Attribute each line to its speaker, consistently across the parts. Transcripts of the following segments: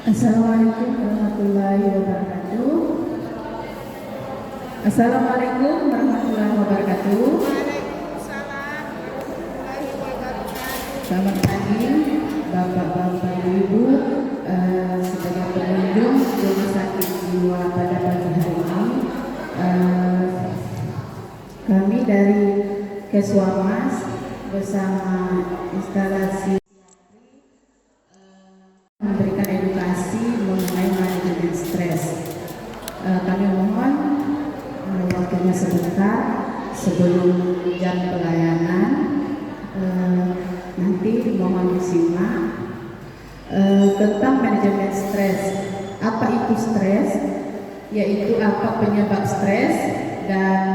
Speaker 1: Assalamualaikum warahmatullahi wabarakatuh. Assalamualaikum warahmatullahi wabarakatuh.
Speaker 2: Waalaikumsalam warahmatullahi wabarakatuh.
Speaker 1: Selamat pagi, Bapak-bapak, Ibu, sebagai pengunjung rumah sakit jiwa pada pagi hari ini. Kami dari Keswamas bersama instalasi memberikan edukasi mengenai manajemen stres. Kami mohon waktunya sebentar sebelum jam pelayanan. Nanti mohon disimak tentang manajemen stres. Apa itu stres? Yaitu apa penyebab stres dan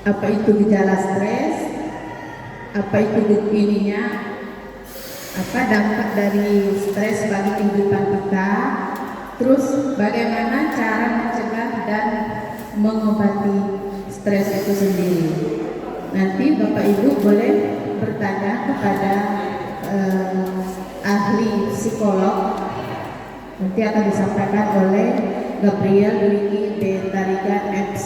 Speaker 1: apa itu gejala stres? Apa itu ininya? Apa dampak dari stres bagi kehidupan kita, terus bagaimana cara mencegah dan mengobati stres itu sendiri. Nanti Bapak Ibu boleh bertanya kepada ahli psikolog, nanti akan disampaikan oleh Gabriel Dwiki Betarigan MC,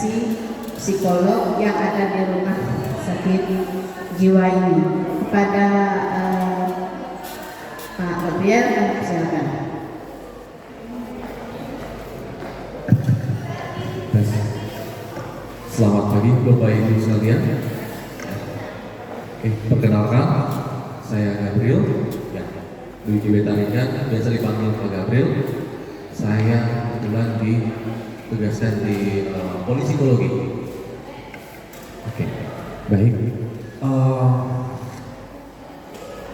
Speaker 1: psikolog yang ada di rumah sakit jiwa ini. Kepada Pak Gabriel, silakan.
Speaker 3: Selamat pagi Bapak Ibu sekalian. Perkenalkan, saya Gabriel, Dwiki Betarigan, biasa dipanggil Pak Gabriel. Saya kebetulan ditugaskan di Polipsikologi. Baik.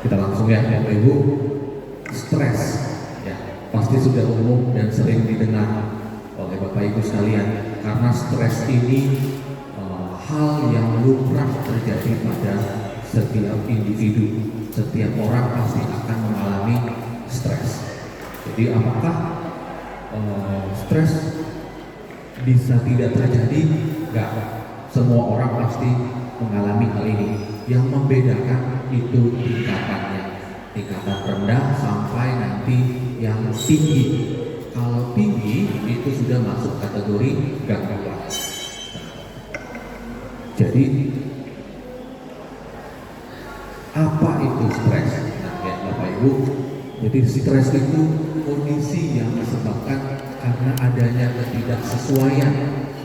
Speaker 3: Kita langsung ya Bapak Ibu. Stres, ya pasti sudah umum dan sering didengar oleh Bapak Ibu sekalian, karena stres ini hal yang lumrah terjadi pada setiap individu. Setiap orang pasti akan mengalami stres. Jadi apakah stres bisa tidak terjadi? Enggak, semua orang pasti mengalami hal ini. Yang membedakan itu tingkatan rendah sampai nanti yang tinggi. Kalau tinggi itu sudah masuk kategori gangguan. Jadi apa itu stres? Nah, ya Bapak Ibu, jadi stres itu kondisi yang disebabkan karena adanya ketidaksesuaian,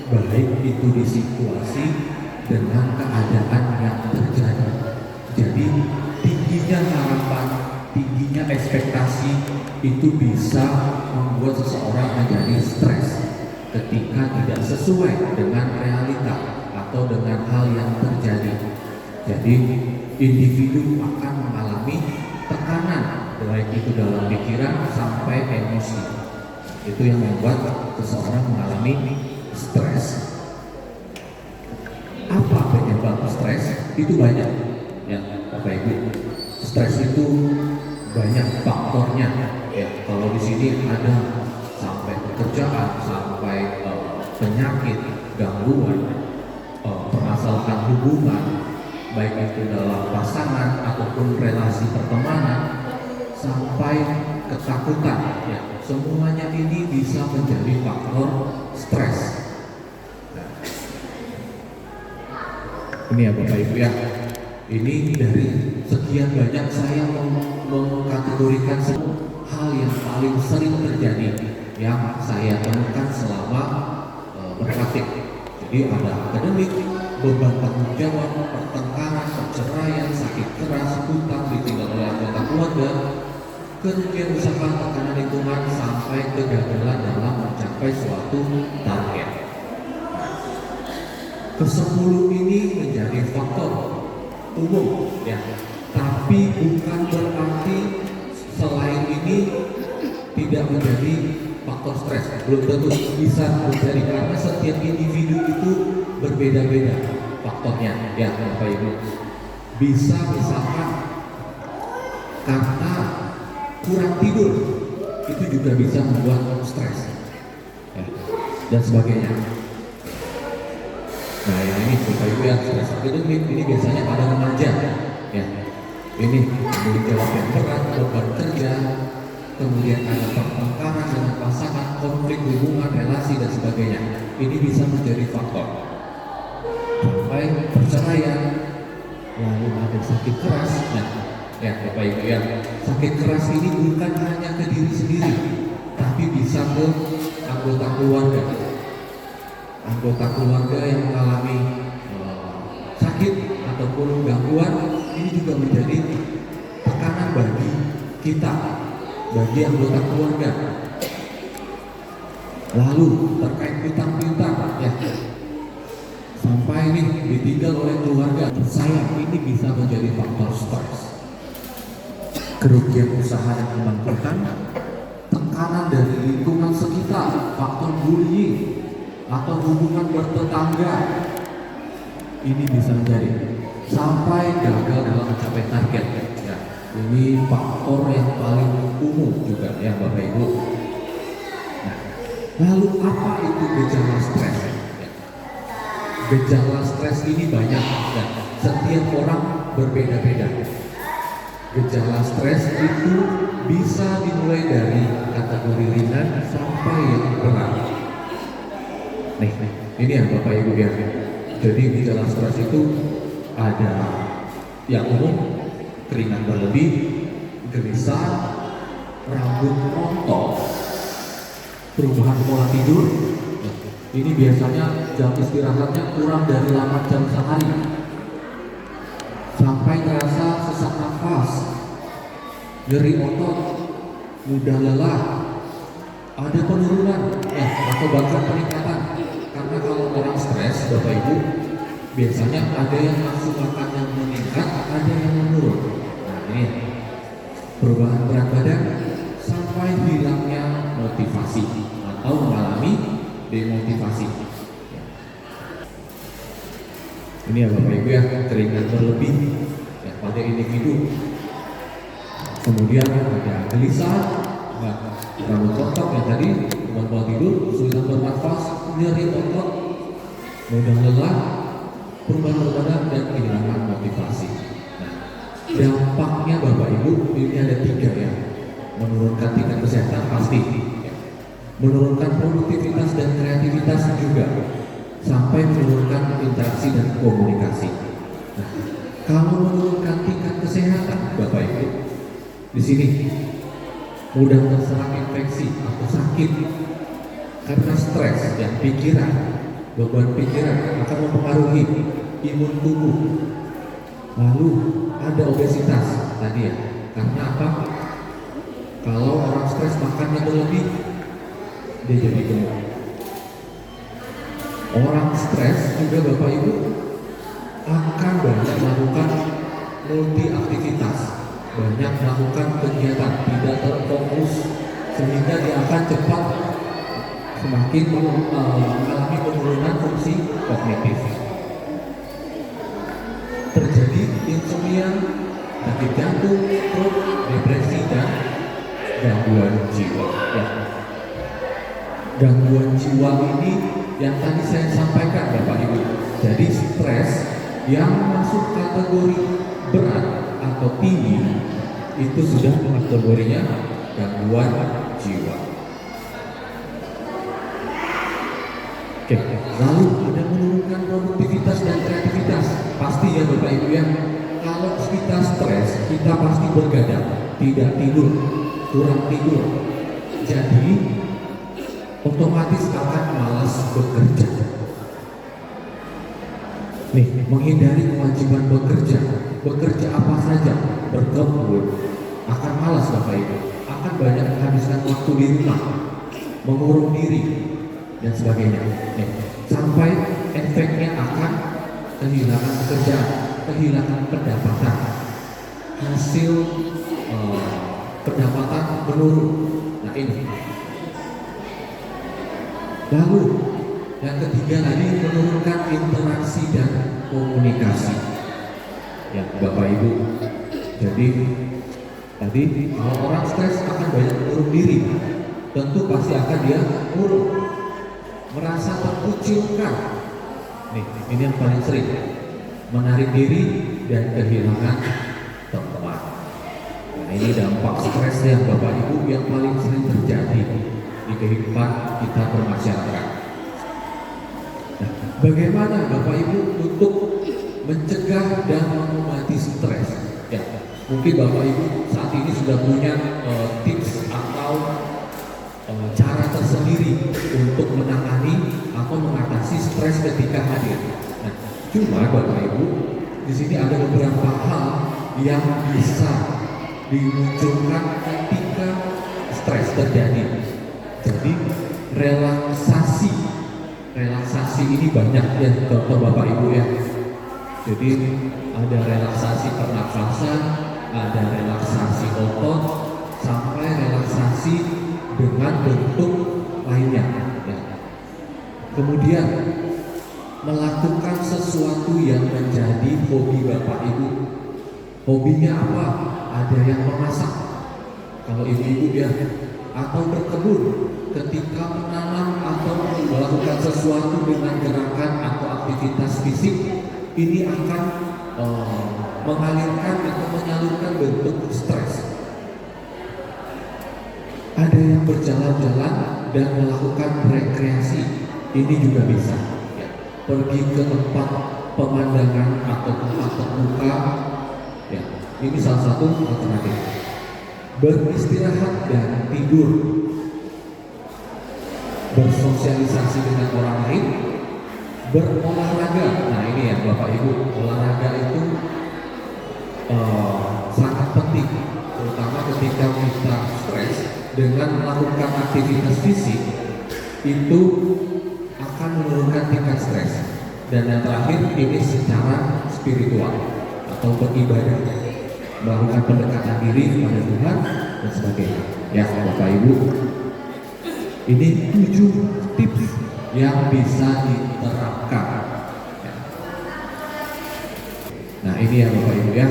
Speaker 3: baik itu di situasi dengan keadaan yang terjadi. Jadi tingginya harapan, tingginya ekspektasi itu bisa membuat seseorang menjadi stres ketika tidak sesuai dengan realita atau dengan hal yang terjadi. Jadi individu akan mengalami tekanan, baik itu dalam pikiran sampai emosi. Itu yang membuat seseorang mengalami stres. Apa penyebab stres? Itu banyak, ya Bapak Ibu. Stres itu banyak faktornya. Ya, kalau di sini ada sampai pekerjaan, sampai penyakit, gangguan, permasalahan hubungan, baik itu dalam pasangan ataupun relasi pertemanan, sampai ketakutan. Ya, semuanya ini bisa menjadi faktor stres. Ini ya Bapak Ibu ya, ini dari sekian banyak saya mengkategorikan hal yang paling sering terjadi yang saya temukan selama berpraktik. Jadi ada akademik, beban tanggung jawab, pertengkaran, perceraian, sakit keras, hutang, ditinggal oleh anggota keluarga, kerugian usaha, tekanan lingkungan, sampai kegagalan dalam mencapai suatu target. Ke-10 ini menjadi faktor umum, ya. Tapi bukan berarti selain ini tidak menjadi faktor stres. Belum tentu bisa menjadi, karena setiap individu itu berbeda-beda faktornya, ya Bapak Ibu. Bisa misalkan karena kurang tidur, itu juga bisa membuat stres, ya, dan sebagainya. Nah yang ini Bapak Ibu yang stres akademik ini biasanya pada remaja, ya Ini tanggung jawab yang berat, beban kerja, kemudian ada pertengkaran dengan pasangan, konflik hubungan, relasi dan sebagainya. Ini bisa menjadi faktor sampai perceraian, lalu ada sakit keras. Nah, ya Bapak Ibu ya, sakit keras ini bukan hanya ke diri sendiri, tapi bisa ke anggota keluarga. Anggota keluarga yang mengalami sakit ataupun gangguan, ini juga menjadi tekanan bagi kita, bagi anggota keluarga. Lalu terkait piutang-piutang, ya, sampai ini ditinggal oleh keluarga, saya ini bisa menjadi faktor stres. Kerugian usaha yang membangkrutkan, tekanan dari lingkungan sekitar, faktor bullying atau hubungan bertetangga, ini bisa menjadi sampai gagal dalam mencapai target. Ya, ini faktor yang paling umum juga ya Bapak Ibu. Nah, lalu apa itu gejala stres? Ya. Gejala stres ini banyak dan setiap orang berbeda-beda. Gejala stres itu bisa dimulai dari kategori ringan sampai yang berat. Nih, ini ya Bapak Ibu ya. Jadi gejala stres itu ada yang umum, keringat berlebih, gelisah, rambut rontok, perubahan pola tidur. Ini biasanya jam istirahatnya kurang dari 8 jam sehari, sampai terasa sesak nafas, nyeri otot, mudah lelah, ada penurunan atau bahkan peningkatan. Karena kalau orang stres, Bapak Ibu, biasanya ada yang nafsu makan yang meningkat, ada yang menurun. Nah ini perubahan berat badan sampai hilangnya motivasi atau mengalami demotivasi. Ini ya Bapak Ibu ya, keringat berlebih ya, pada individu. Kemudian ada gelisah, rambut rontok yang tadi, perubahan pola tidur, kesulitan bernafas, nyeri otot, mudah lelah, perubahan berat badan dan kehilangan motivasi. Nah, dampaknya Bapak Ibu ini ada 3 ya. Menurunkan tingkat kesehatan pasti, ya. Menurunkan produktivitas dan kreativitas juga, sampai menurunkan interaksi dan komunikasi. Nah, kalau menurunkan tingkat kesehatan Bapak Ibu, di sini mudah terserang infeksi atau sakit karena stres dan pikiran. Beban pikiran akan mempengaruhi imun tubuh. Lalu ada obesitas tadi ya. Karena apa? Kalau orang stres makannya berlebih, dia jadi gemuk. Orang stres juga Bapak Ibu akan banyak melakukan multi aktivitas, banyak melakukan kegiatan, tidak terfokus, sehingga dia akan cepat semakin mengalami penurunan fungsi kognitif. Terjadi insomnia, sakit jantung, stroke, depresi dan gangguan jiwa. Ya. Gangguan jiwa ini yang tadi saya sampaikan Bapak Ibu. Jadi stres yang masuk kategori berat atau tinggi itu sudah kategorinya gangguan jiwa. Oke, lalu ada menurunkan produktivitas dan kreativitas. Pasti ya Bapak Ibu ya, kalau kita stres, kita pasti bergadang, tidak tidur, kurang tidur. Jadi otomatis akan malas bekerja. Nih, menghindari kewajiban bekerja apa saja, berkebun, akan malas Bapak Ibu, akan banyak menghabiskan waktu di rumah, mengurung diri dan sebagainya. Sampai efeknya akan kehilangan pekerjaan, kehilangan pendapatan, hasil pendapatan menurun. Nah ini. Lalu yang ketiga tadi menurunkan interaksi dan komunikasi. Ya Bapak Ibu. Jadi tadi kalau orang stres akan banyak mengurung diri, tentu pasti akan dia murung, merasa terkucilkan. Nih, ini yang paling sering, menarik diri dan kehilangan teman. ini dampak stres yang Bapak Ibu yang paling sering terjadi di kehidupan kita bermasyarakat. Nah, bagaimana Bapak Ibu untuk mencegah dan mengobati stres? Ya, mungkin Bapak Ibu saat ini sudah punya tips atau cara tersendiri untuk menangani atau mengatasi stres ketika hadir. Nah, cuma Bapak Ibu di sini ada beberapa hal yang bisa dimunculkan ketika stres terjadi. Jadi relaksasi ini banyak ya contoh Bapak Ibu ya. Jadi ada relaksasi pernafasan, ada relaksasi otot, sampai relaksasi dengan bentuk lainnya. Ya. Kemudian melakukan sesuatu yang menjadi hobi Bapak Ibu. Hobinya apa? Ada yang memasak, kalau ibu-ibu ya, atau berkebun. Ketika menanam atau melakukan sesuatu dengan gerakan atau aktivitas fisik, ini akan mengalirkan atau menyalurkan bentuk stres. Ada yang berjalan-jalan dan melakukan rekreasi, ini juga bisa. Ya. Pergi ke tempat pemandangan atau tempat terbuka, ya, ini salah satu alternatif. Beristirahat dan tidur, bersosialisasi dengan orang lain, berolahraga. Nah ini ya Bapak Ibu, olahraga itu sangat penting, terutama ketika kita stres. Dengan melakukan aktivitas fisik itu akan menurunkan tingkat stres. Dan yang terakhir ini secara spiritual atau beribadah, melakukan pendekatan diri kepada Tuhan dan sebagainya. Ya Bapak Ibu, ini 7 tips yang bisa diterapkan. Ya. Nah ini ya Bapak Ibu ya,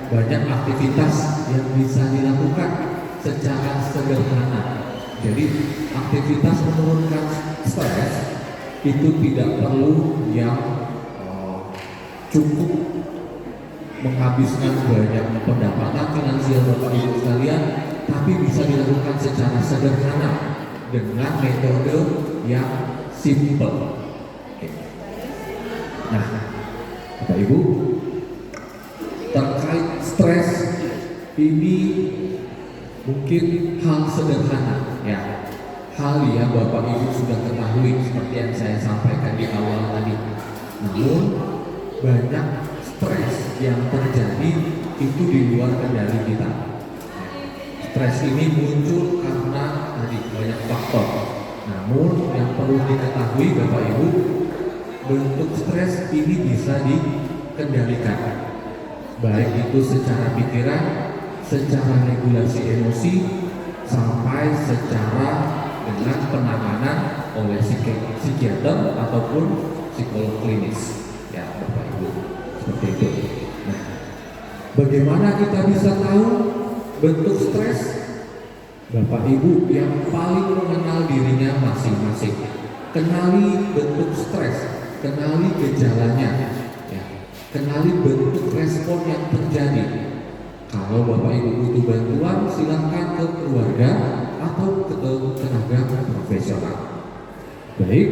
Speaker 3: banyak aktivitas yang bisa dilakukan secara sederhana. Jadi aktivitas menurunkan stres itu tidak perlu yang cukup menghabiskan banyak pendapatan finansial Bapak Ibu sekalian, tapi bisa dilakukan secara sederhana dengan metode yang simple. Nah, Bapak Ibu, terkait stres ini mungkin hal sederhana ya, hal yang Bapak Ibu sudah ketahui seperti yang saya sampaikan di awal tadi. Namun banyak stres yang terjadi itu di luar kendali kita. Stres ini muncul karena tadi banyak faktor. Namun yang perlu diketahui Bapak Ibu, bentuk stres ini bisa dikendalikan, baik itu secara pikiran, secara regulasi emosi, sampai secara dengan penanganan oleh psikiater ataupun psikolog klinis. Ya Bapak Ibu, seperti itu. Nah, bagaimana kita bisa tahu bentuk stres? Bapak Ibu yang paling mengenal dirinya masing-masing, kenali bentuk stres, kenali gejalanya, ya. Kenali bentuk respon yang terjadi. Kalau Bapak Ibu butuh bantuan, silahkan ke keluarga atau ke tenaga profesional. Baik,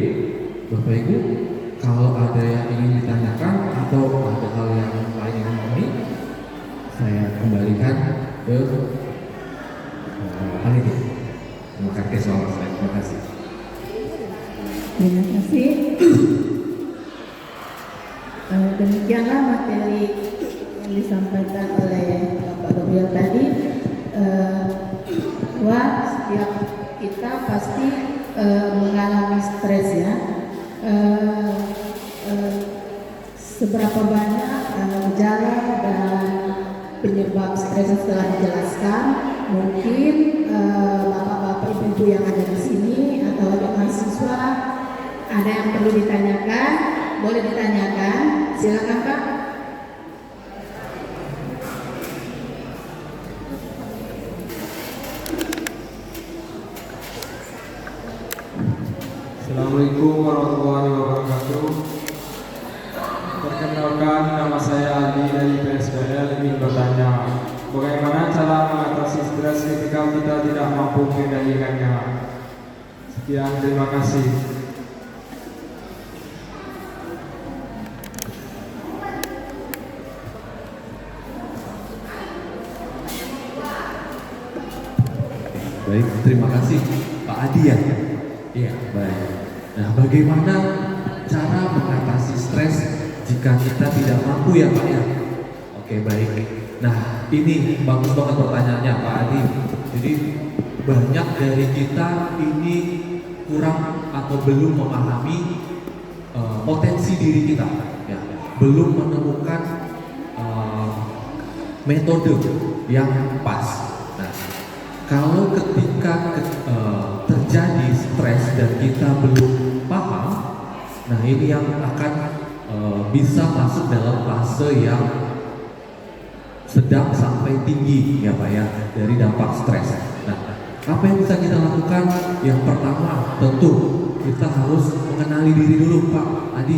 Speaker 3: Bapak Ibu, kalau ada yang ingin ditanyakan atau ada hal yang lain yang ini, saya kembalikan ke panitia. Terima kasih soal saya. Terima kasih.
Speaker 1: Terima kasih. Demikianlah materi yang disampaikan oleh Bapak Gabriel tadi. Bahwa setiap kita pasti mengalami stres ya. Seberapa banyak gejala dan penyebab stres setelah dijelaskan, mungkin bapak-bapak ibu-ibu yang ada di sini atau ada mahasiswa ada yang perlu ditanyakan, boleh ditanyakan, silakan Pak.
Speaker 4: Assalamualaikum warahmatullahi wabarakatuh. Perkenalkan, nama saya Aldi dari PSBL. Ingin bertanya, bagaimana cara mengatasi menjadikannya. Sekian, terima kasih.
Speaker 3: Baik, terima kasih Pak Adi ya. Iya, baik. Nah, bagaimana cara mengatasi stres jika kita tidak mampu ya Pak ya? Oke, baik. Nah, ini bagus banget pertanyaannya Pak Adi. Jadi banyak dari kita ini kurang atau belum memahami potensi diri kita, ya. Belum menemukan metode yang pas. Nah, kalau ketika terjadi stres dan kita belum paham, nah ini yang akan bisa masuk dalam fase yang sedang sampai tinggi ya Pak ya, dari dampak stres. Nah, apa yang bisa kita lakukan? Yang pertama tentu kita harus mengenali diri dulu Pak Adi,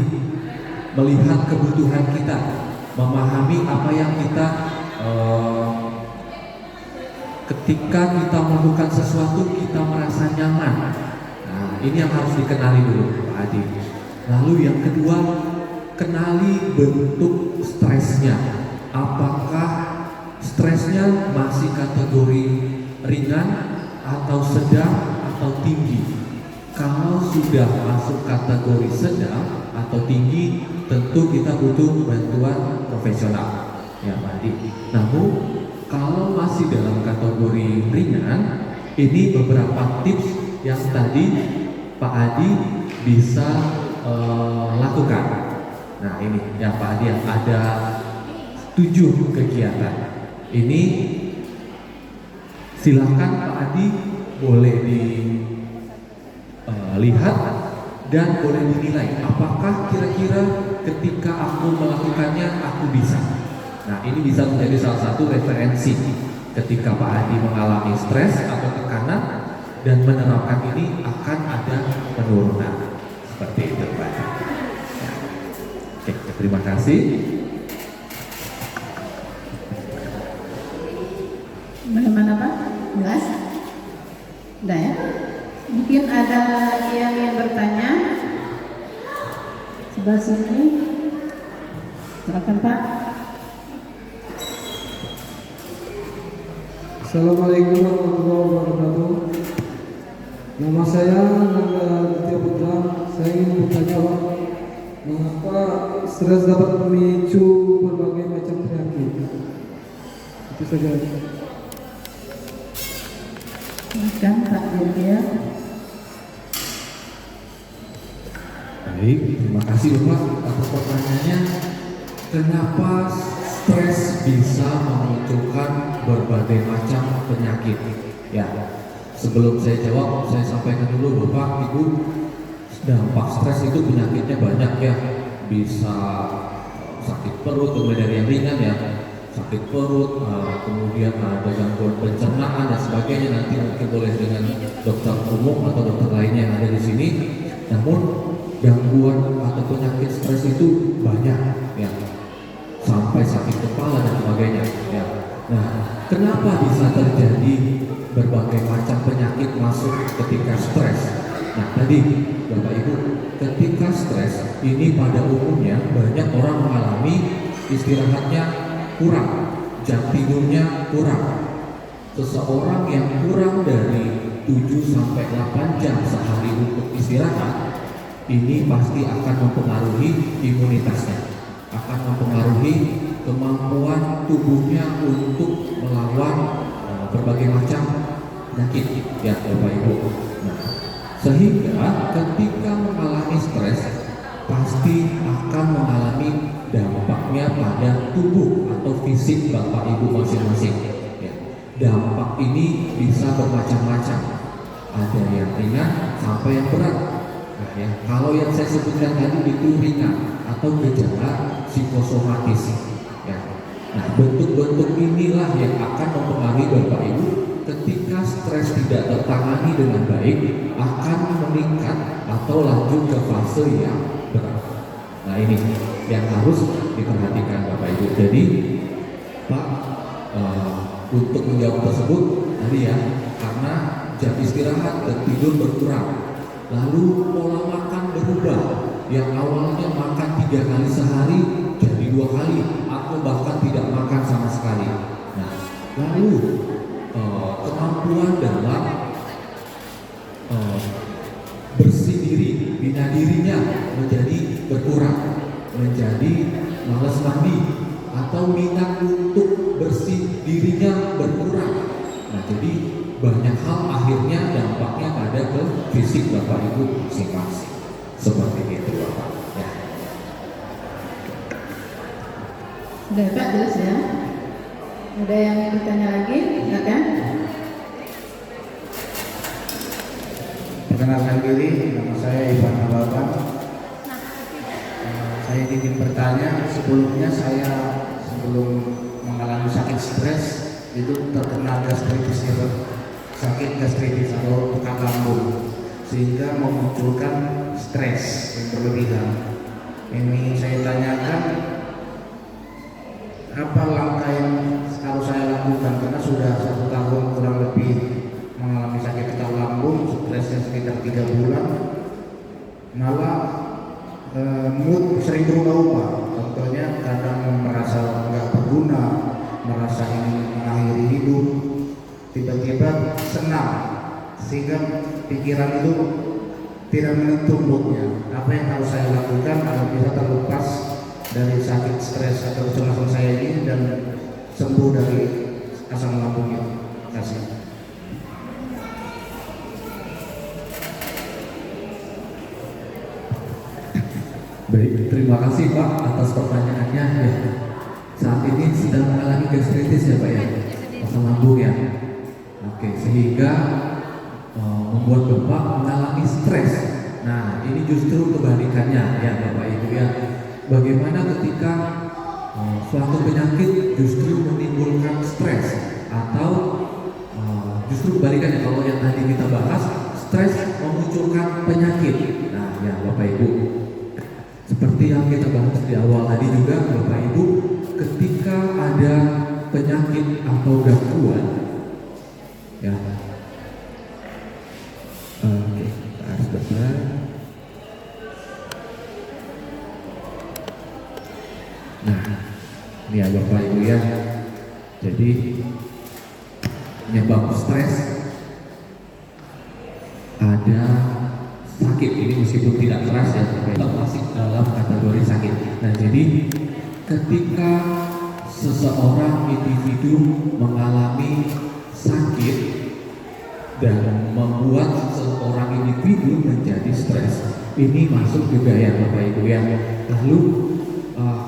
Speaker 3: melihat kebutuhan kita, memahami apa yang kita ketika kita melakukan sesuatu kita merasa nyaman. Nah, ini yang harus dikenali dulu Pak Adi. Lalu yang kedua, kenali bentuk stresnya. Apakah stresnya masih kategori ringan atau sedang atau tinggi? Kalau sudah masuk kategori sedang atau tinggi, tentu kita butuh bantuan profesional ya Pak Adi. Namun kalau masih dalam kategori ringan, ini beberapa tips yang tadi Pak Adi bisa lakukan. Nah ini ya Pak Adi, ada 7 kegiatan. Ini silakan Pak Adi boleh dilihat dan boleh dinilai apakah kira-kira ketika aku melakukannya aku bisa. Nah ini bisa menjadi salah satu referensi ketika Pak Adi mengalami stres atau tekanan dan menerapkan ini akan ada penurunan seperti itu Pak Adi. Ya. Oke, terima kasih.
Speaker 1: Bagaimana Pak? Jelas? Udah ya? Mungkin ada yang ingin bertanya? Sebelah sini. Silakan Pak.
Speaker 4: Assalamualaikum warahmatullahi wabarakatuh. Nama saya Nanda Aditya Putra. Saya ingin bertanya Pak, mengapa stres dapat memicu berbagai macam penyakit? Itu saja.
Speaker 1: Silakan Pak Yudhya.
Speaker 3: Baik, terima kasih Bapak atas pertanyaannya. Kenapa stres bisa memunculkan berbagai macam penyakit? Ya, sebelum saya jawab, saya sampaikan dulu Bapak, Ibu, dampak stres itu penyakitnya banyak ya. Bisa sakit perut, mulai dari yang ringan ya, sakit perut, kemudian ada gangguan pencernaan dan sebagainya. Nanti mungkin boleh dengan dokter umum atau dokter lainnya yang ada di sini. Namun gangguan atau penyakit stres itu banyak ya, sampai sakit kepala dan sebagainya ya. Nah, kenapa bisa terjadi berbagai macam penyakit masuk ketika stres? Nah, tadi Bapak Ibu, ketika stres ini pada umumnya banyak orang mengalami istirahatnya kurang, jam tidurnya kurang. Seseorang yang kurang dari 7-8 jam sehari untuk istirahat, ini pasti akan mempengaruhi imunitasnya, akan mempengaruhi kemampuan tubuhnya untuk melawan berbagai macam penyakit ya Bapak Ibu. Nah, sehingga ketika mengalami stres pasti akan mengalami dampaknya pada tubuh atau fisik Bapak Ibu masing-masing ya. Dampak ini bisa bermacam-macam, ada yang ringan sampai yang berat. Nah, ya, kalau yang saya sebutkan tadi itu ringan atau gejala psikosomatis ya. Nah, bentuk-bentuk inilah yang akan mempengaruhi Bapak Ibu ketika stres tidak tertangani dengan baik akan meningkat atau lanjut ke fase yang berat. Nah, ini yang harus diperhatikan Bapak Ibu. Jadi Pak, untuk menjawab tersebut tadi ya, karena jam istirahat dan tidur berkurang. Lalu pola makan berubah, yang awalnya makan 3 kali sehari jadi 2 kali atau bahkan tidak makan sama sekali. Nah, lalu kemampuan dalam bersih diri, bina dirinya menjadi berkurang, menjadi malas mandi atau minat untuk bersih dirinya berkurang. Nah, jadi banyak hal akhirnya dampaknya pada ke fisik Bapak Ibu masing-masing. Seperti itu Bapak. Ya.
Speaker 1: Udah Pak, jelas ya. Ada yang bertanya lagi? Silakan.
Speaker 5: Perkenalkan diri, nama saya Ivan Nababan. Saya ingin bertanya, sebelumnya saya sebelum mengalami sakit stres itu terkena gastritis, sakit gastritis atau pekat lambung, sehingga memunculkan stres yang berlebihan. Ini saya tanyakan, apa langkah yang harus saya lakukan, karena sudah 1 tahun kurang lebih mengalami sakit pekat lambung, stresnya sekitar 3 bulan, malah mood sering berubah-ubah. Contohnya kadang merasa nggak berguna, merasa ingin mengakhiri hidup, tiba-tiba senang, sehingga pikiran itu tidak menentu moodnya. Apa yang harus saya lakukan agar bisa terlepas dari sakit stres atau kecemasan saya ini dan sembuh dari asam lambung ini? Terima kasih.
Speaker 3: Baik, terima kasih Pak atas pertanyaannya. Ya. Saat ini sedang mengalami gastritis ya Pak ya, asam lambung ya. Oke, sehingga membuat Bapak mengalami stres. Nah, ini justru kebalikannya ya Bapak Ibu ya. Bagaimana ketika suatu penyakit justru menimbulkan stres, atau justru kebalikannya, kalau yang tadi kita bahas stres memunculkan penyakit. Nah, ya Bapak Ibu, seperti yang kita bahas di awal tadi juga Bapak Ibu, ketika ada penyakit atau gangguan ya, oke, kita harus benar. Nah, ini ya Bapak Ibu ya, jadi penyebab stres ada sakit, ini meskipun tidak keras ya, tetap masih dalam kategori sakit. Nah, jadi ketika seseorang individu mengalami sakit dan membuat seorang individu menjadi stres, ini masuk juga ya Bapak Ibu ya. Lalu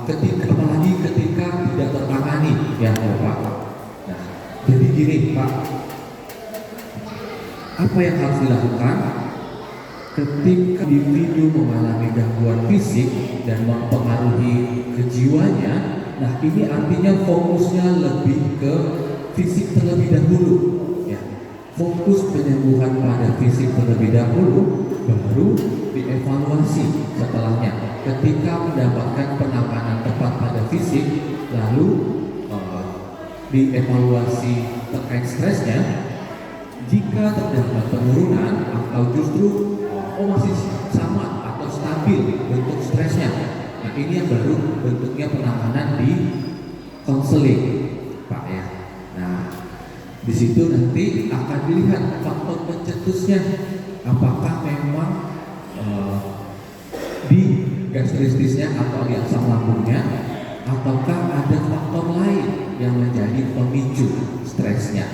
Speaker 3: apalagi ketika tidak tertangani ya Bapak. Nah, jadi gini Pak, apa yang harus dilakukan ketika individu mengalami gangguan fisik dan mempengaruhi kejiwaannya? Nah, ini artinya fokusnya lebih ke fisik terlebih dahulu ya. Fokus penyembuhan pada fisik terlebih dahulu, baru dievaluasi setelahnya. Ketika mendapatkan penanganan tepat pada fisik, lalu dievaluasi terkait stresnya. Jika terdapat penurunan atau justru masih sama atau stabil bentuk stresnya, nah ini yang baru bentuknya penanganan di konseling Pak ya. Nah, di situ nanti akan dilihat faktor pencetusnya, apakah memang di gastritisnya atau di asam lambungnya, ataukah ada faktor lain yang menjadi pemicu stresnya.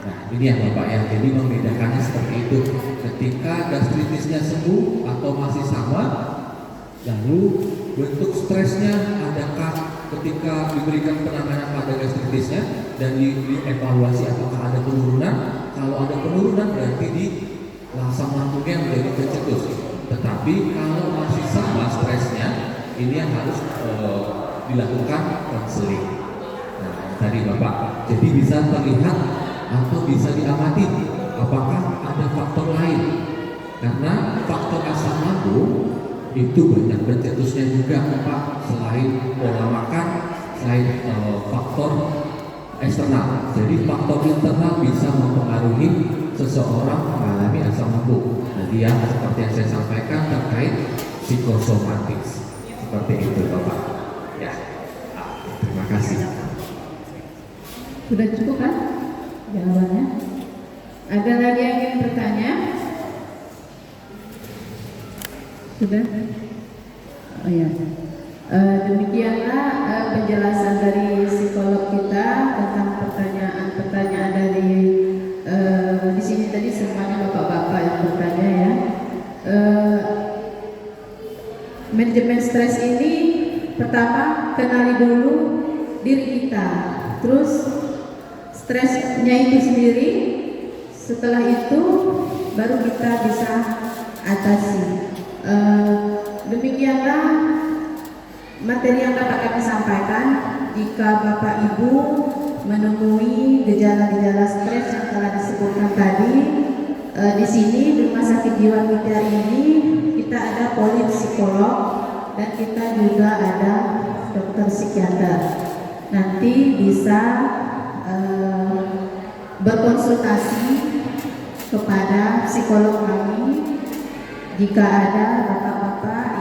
Speaker 3: Nah, ini ya Bapak ya, jadi membedakannya seperti itu. Ketika gastritisnya sembuh atau masih sama, lalu bentuk stresnya adakah ketika diberikan penanganan pada gastritisnya dan dievaluasi apakah ada penurunan. Kalau ada penurunan berarti di asam lambungnya menjadi tercetus. Tetapi kalau masih sama stresnya, ini yang harus dilakukan konseling. Nah, tadi Bapak, jadi bisa terlihat atau bisa diamati apakah ada faktor lain, karena faktor asam lambung itu banyak pencetusnya juga Pak, selain pola makan, selain faktor eksternal. Jadi faktor internal bisa mempengaruhi seseorang mengalami asam lambung. Jadi yang seperti yang saya sampaikan terkait psikosomatis. Seperti itu Bapak. Ya, terima kasih.
Speaker 1: Sudah cukup kan jawabannya? Ada lagi yang ingin bertanya? Sudah? Oh ya. Demikianlah penjelasan dari psikolog kita tentang pertanyaan-pertanyaan dari di sini tadi semuanya bapak-bapak yang bertanya ya. Manajemen stres ini pertama kenali dulu diri kita, terus stresnya itu sendiri, setelah itu baru kita bisa atasi. Demikianlah materi yang dapat kami sampaikan. Jika Bapak Ibu menemui gejala-gejala stres yang telah disebutkan tadi, di sini di Rumah Sakit Jiwa Mutiara ini kita ada polipsikolog dan kita juga ada dokter psikiater. Nanti bisa berkonsultasi kepada psikolog kami jika ada bapak-bapak